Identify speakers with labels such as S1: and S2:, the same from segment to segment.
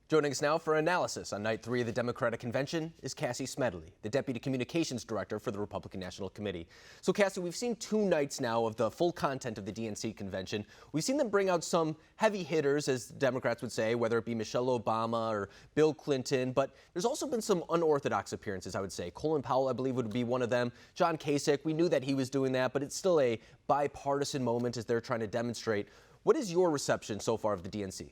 S1: Joining us now for analysis on night 3 of the Democratic Convention is Cassie Smedile, the Deputy Communications Director for the Republican National Committee. So Cassie, we've seen 2 nights now of the full content of the DNC convention. We've seen them bring out some heavy hitters, as Democrats would say, whether it be Michelle Obama or Bill Clinton, but there's also been some unorthodox appearances, I would say. Colin Powell, I believe, would be one of them. John Kasich, we knew that he was doing that, but it's still a bipartisan moment as they're trying to demonstrate. What is your reception so far of the DNC?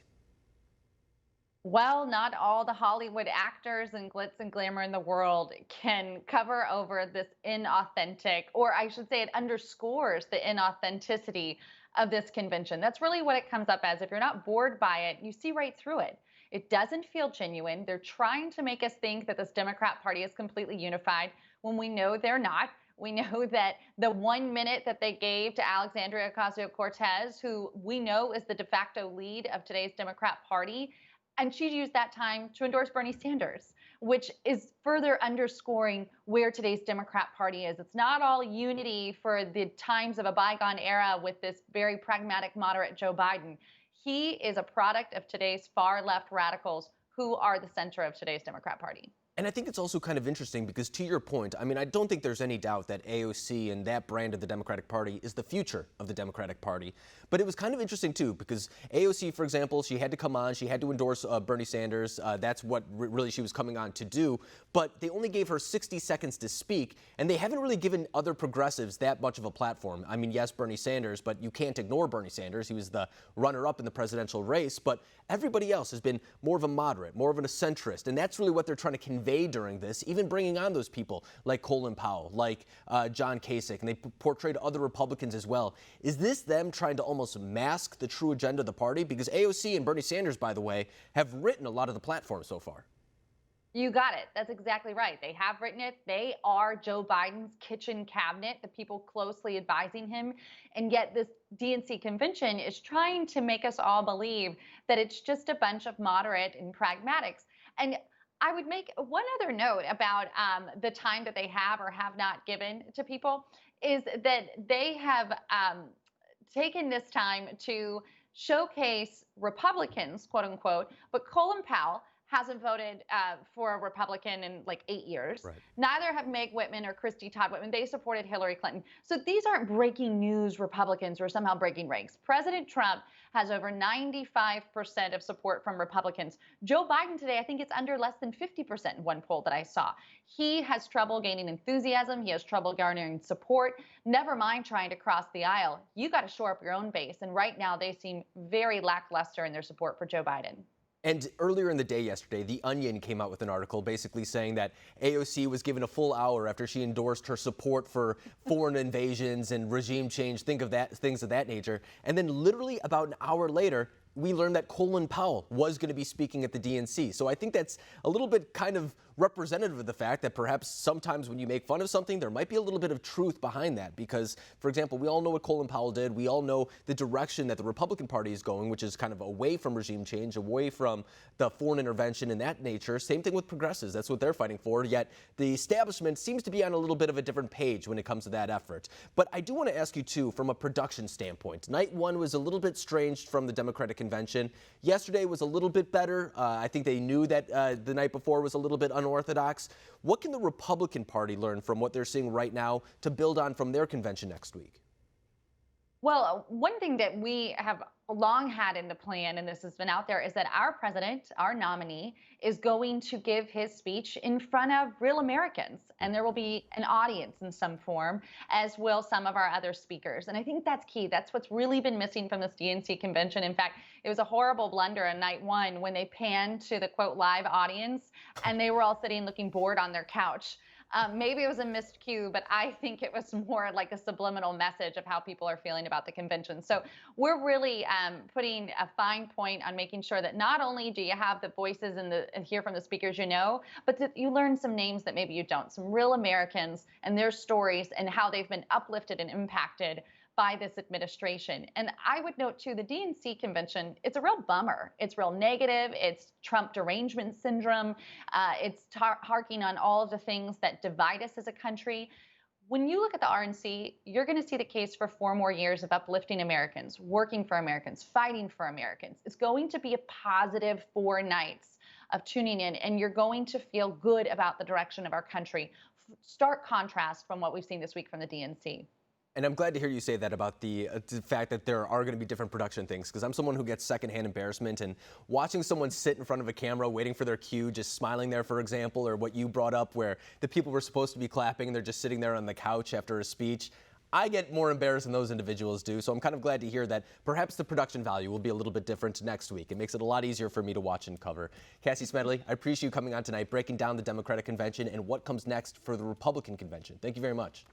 S2: Well, not all the Hollywood actors and glitz and glamour in the world can cover over this inauthentic, or I should say it underscores the inauthenticity of this convention. That's really what it comes up as. If you're not bored by it, you see right through it. It doesn't feel genuine. They're trying to make us think that this Democrat Party is completely unified when we know they're not. We know that the 1 minute that they gave to Alexandria Ocasio-Cortez, who we know is the de facto lead of today's Democrat Party, and she used that time to endorse Bernie Sanders, which is further underscoring where today's Democrat Party is. It's not all unity for the times of a bygone era with this very pragmatic, moderate Joe Biden. He is a product of today's far left radicals who are the center of today's Democrat Party.
S1: And I think it's also kind of interesting because, to your point, I mean, I don't think there's any doubt that AOC and that brand of the Democratic Party is the future of the Democratic Party. But it was kind of interesting, too, because AOC, for example, she had to come on. She had to endorse Bernie Sanders. That's what really she was coming on to do. But they only gave her 60 seconds to speak, and they haven't really given other progressives that much of a platform. I mean, yes, Bernie Sanders, but you can't ignore Bernie Sanders. He was the runner-up in the presidential race. But everybody else has been more of a moderate, more of a centrist. And that's really what they're trying to convey during this, even bringing on those people like Colin Powell, like John Kasich, and they portrayed other Republicans as well. Is this them trying to almost mask the true agenda of the party? Because AOC and Bernie Sanders, by the way, have written a lot of the platform so far.
S2: You got it. That's exactly right. They have written it. They are Joe Biden's kitchen cabinet, the people closely advising him. And yet this DNC convention is trying to make us all believe that it's just a bunch of moderate and pragmatics. And I would make one other note about the time that they have or have not given to people is that they have taken this time to showcase Republicans, quote unquote, but Colin Powell hasn't voted for a Republican in like 8 years.
S1: Right. Neither
S2: have Meg Whitman or Christy Todd Whitman. They supported Hillary Clinton. So these aren't breaking news Republicans or somehow breaking ranks. President Trump has over 95% of support from Republicans. Joe Biden today, I think it's under less than 50% in one poll that I saw. He has trouble gaining enthusiasm. He has trouble garnering support. Never mind trying to cross the aisle. You got to shore up your own base. And right now they seem very lackluster in their support for Joe Biden.
S1: And earlier in the day yesterday, The Onion came out with an article basically saying that AOC was given a full hour after she endorsed her support for foreign invasions and regime change, things of that nature. And then literally about an hour later, we learned that Colin Powell was going to be speaking at the DNC. So I think that's a little bit kind of representative of the fact that perhaps sometimes when you make fun of something, there might be a little bit of truth behind that. Because, for example, we all know what Colin Powell did. We all know the direction that the Republican Party is going, which is kind of away from regime change, away from the foreign intervention and that nature. Same thing with progressives. That's what they're fighting for. Yet the establishment seems to be on a little bit of a different page when it comes to that effort. But I do want to ask you, too, from a production standpoint. Night 1 was a little bit strange from the Democratic Convention. Yesterday was a little bit better. I think they knew that the night before was a little bit unorthodox. What can the Republican Party learn from what they're seeing right now to build on from their convention next week?
S2: Well, one thing that we have long had in the plan, and this has been out there, is that our president, our nominee, is going to give his speech in front of real Americans. And there will be an audience in some form, as will some of our other speakers. And I think that's key. That's what's really been missing from this DNC convention. In fact, it was a horrible blunder on night 1 when they panned to the, quote, live audience, and they were all sitting looking bored on their couch. Maybe it was a missed cue, but I think it was more like a subliminal message of how people are feeling about the convention. So we're really putting a fine point on making sure that not only do you have the voices and hear from the speakers you know, but that you learn some names that maybe you don't, some real Americans and their stories and how they've been uplifted and impacted by this administration. And I would note, too, the DNC convention, it's a real bummer. It's real negative. It's Trump derangement syndrome. It's harking on all of the things that divide us as a country. When you look at the RNC, you're going to see the case for 4 more years of uplifting Americans, working for Americans, fighting for Americans. It's going to be a positive 4 nights of tuning in, and you're going to feel good about the direction of our country. Stark contrast from what we've seen this week from the DNC.
S1: And I'm glad to hear you say that about the fact that there are going to be different production things, because I'm someone who gets secondhand embarrassment, and watching someone sit in front of a camera waiting for their cue, just smiling there, for example, or what you brought up where the people were supposed to be clapping and they're just sitting there on the couch after a speech. I get more embarrassed than those individuals do, so I'm kind of glad to hear that perhaps the production value will be a little bit different next week. It makes it a lot easier for me to watch and cover. Cassie Smedile, I appreciate you coming on tonight, breaking down the Democratic convention and what comes next for the Republican convention. Thank you very much.